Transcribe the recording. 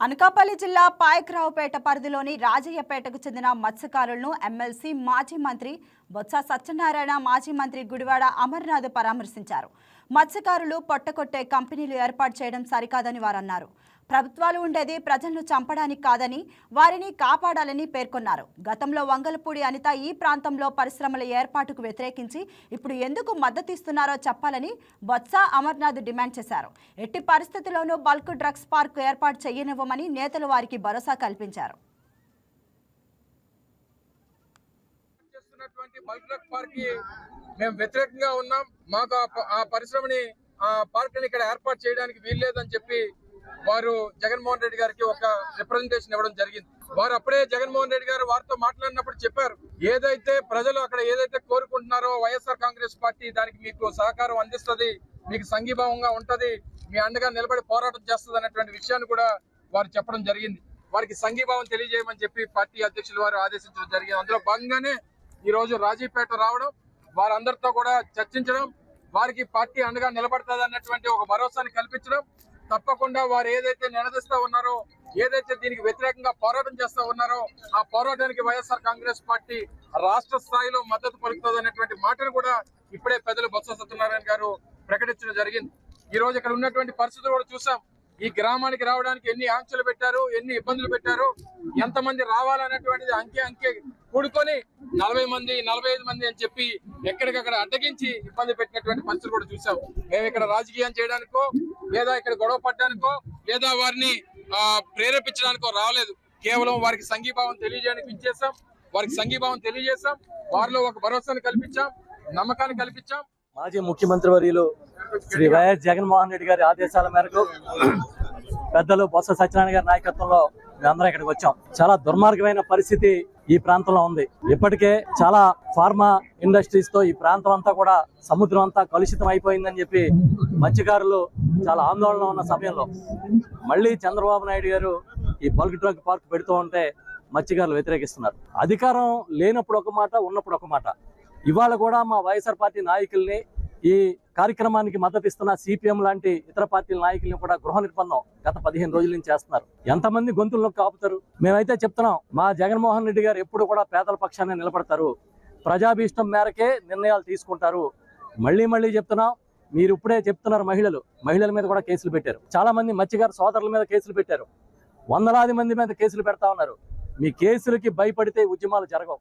అనకాపల్లి జిల్లా పాయకరావుపేట పరిధిలోని రాజయ్యపేటకు చెందిన మత్స్యకారులను ఎమ్మెల్సీ మాజీ మంత్రి బొత్స సత్యనారాయణ, మాజీ మంత్రి గుడివాడ అమర్నాథ్ పరామర్శించారు. మత్స్యకారులు పొట్టకొట్టే కంపెనీలు ఏర్పాటు చేయడం సరికాదని వారన్నారు. ప్రభుత్వాలు ఉండేది ప్రజలను చంపడానికి కాదని, వారిని కాపాడాలని పేర్కొన్నారు. గతంలో వంగలపూడి అనిత ఈ ప్రాంతంలో పరిశ్రమల ఏర్పాటుకు వ్యతిరేకించి ఇప్పుడు ఎందుకు మద్దతిస్తున్నారో చెప్పాలని బొత్స అమర్నాథ్ డిమాండ్ చేశారు. ఎట్టి పరిస్థితుల్లోనూ బల్క్ డ్రగ్స్ పార్క్ ఏర్పాటు చేయనివ్వమని నేతలు వారికి భరోసా కల్పించారు. బల్క్ డ్రగ్ పార్క్ కి మేము వ్యతిరేకంగా ఉన్నాం. మాకు ఆ పరిశ్రమని ఆ పార్క్ ని ఇక్కడ ఏర్పాటు చేయడానికి వీల్లేదని చెప్పి వారు జగన్మోహన్ రెడ్డి గారికి ఒక రిప్రజెంటేషన్ ఇవ్వడం జరిగింది. వారు అప్పుడే జగన్మోహన్ రెడ్డి గారు వారితో మాట్లాడినప్పుడు చెప్పారు, ఏదైతే ప్రజలు అక్కడ ఏదైతే కోరుకుంటున్నారో వైఎస్ఆర్ కాంగ్రెస్ పార్టీ దానికి మీకు సహకారం అందిస్తుంది, మీకు సంఘీభావంగా ఉంటది, మీ అండగా నిలబడి పోరాటం చేస్తుంది అన్నటువంటి విషయాన్ని కూడా వారు చెప్పడం జరిగింది. వారికి సంఘీభావం తెలియజేయమని చెప్పి పార్టీ అధ్యక్షులు వారు ఆదేశించడం జరిగింది. అందులో భాగంగానే ఈ రోజు రాజీపేట రావడం, వారందరితో కూడా చర్చించడం, వారికి పార్టీ అండగా నిలబడుతుంది అన్నటువంటి ఒక భరోసాని కల్పించడం, తప్పకుండా వారు ఏదైతే నిలదీస్తా ఉన్నారో, ఏదైతే దీనికి వ్యతిరేకంగా పోరాటం చేస్తా ఉన్నారో ఆ పోరాటానికి వైఎస్ఆర్ కాంగ్రెస్ పార్టీ రాష్ట్ర స్థాయిలో మద్దతు పలుకుతుంది అన్నటువంటి మాటను కూడా ఇప్పుడే పెద్దలు బొత్స సత్యనారాయణ గారు ప్రకటించడం జరిగింది. ఈ రోజు ఇక్కడ ఉన్నటువంటి పరిస్థితులు కూడా చూసాం. ఈ గ్రామానికి రావడానికి ఎన్ని ఆంక్షలు పెట్టారు, ఎన్ని ఇబ్బందులు పెట్టారు, ఎంతమంది రావాలనేటువంటిది అంకె కూడుకొని 40 మంది 45 మంది అని చెప్పి ఎక్కడికక్కడ అడ్డగించి ఇబ్బంది పెట్టినటువంటి పరిస్థితులు కూడా చూసాం. మేము ఇక్కడ రాజకీయం చేయడానికో లేదా ఇక్కడ గొడవ పడడానికో లేదా వారిని ప్రేరేపించడానికో రాలేదు. కేవలం వారికి సంఘీభావం తెలియజేయడానికి ఇచ్చేసాం. వారికి సంఘీభావం తెలియజేసాం, వారిలో ఒక భరోసాను కల్పించాం, నమ్మకాన్ని కల్పించాం. మాజీ ముఖ్యమంత్రి వర్యులు శ్రీ వైఎస్ జగన్మోహన్ రెడ్డి గారి ఆదేశాల మేరకు పెద్దలు బొత్స సత్యనారాయణ గారి నాయకత్వంలో మేమందరం ఇక్కడికి వచ్చాం. చాలా దుర్మార్గమైన పరిస్థితి ఈ ప్రాంతంలో ఉంది. ఇప్పటికే చాలా ఫార్మా ఇండస్ట్రీస్ తో ఈ ప్రాంతం అంతా కూడా సముద్రం అంతా కలుషితం అయిపోయిందని చెప్పి మత్స్యకారులు చాలా ఆందోళన ఉన్న సమయంలో మళ్ళీ చంద్రబాబు నాయుడు గారు ఈ బల్క్ డ్రగ్ పార్క్ పెడుతూ ఉంటే మత్స్యకారులు వ్యతిరేకిస్తున్నారు. అధికారం లేనప్పుడు ఒక మాట, ఉన్నప్పుడు ఒక మాట. ఇవాళ కూడా మా వైఎస్ఆర్ పార్టీ నాయకుల్ని, ఈ కార్యక్రమానికి మద్దతు ఇస్తున్న సిపిఎం లాంటి ఇతర పార్టీల నాయకుల్ని కూడా గృహ నిర్బంధం గత 15 రోజుల నుంచి చేస్తున్నారు. ఎంతమంది గొంతుల్లోకి కాపుతారు? మేమైతే చెప్తున్నాం, మా జగన్మోహన్ రెడ్డి గారు ఎప్పుడు కూడా పేదల పక్షాన్ని నిలబడతారు, ప్రజాభీష్టం మేరకే నిర్ణయాలు తీసుకుంటారు. మళ్ళీ చెప్తున్నాం, మీరు ఇప్పుడే చెప్తున్నారు, మహిళల మీద కూడా కేసులు పెట్టారు. చాలా మంది మత్స్యకారు సోదరుల మీద కేసులు పెట్టారు. వందలాది మంది మీద కేసులు పెడతా ఉన్నారు. మీ కేసులకి భయపడితే ఉద్యమాలు జరగవు.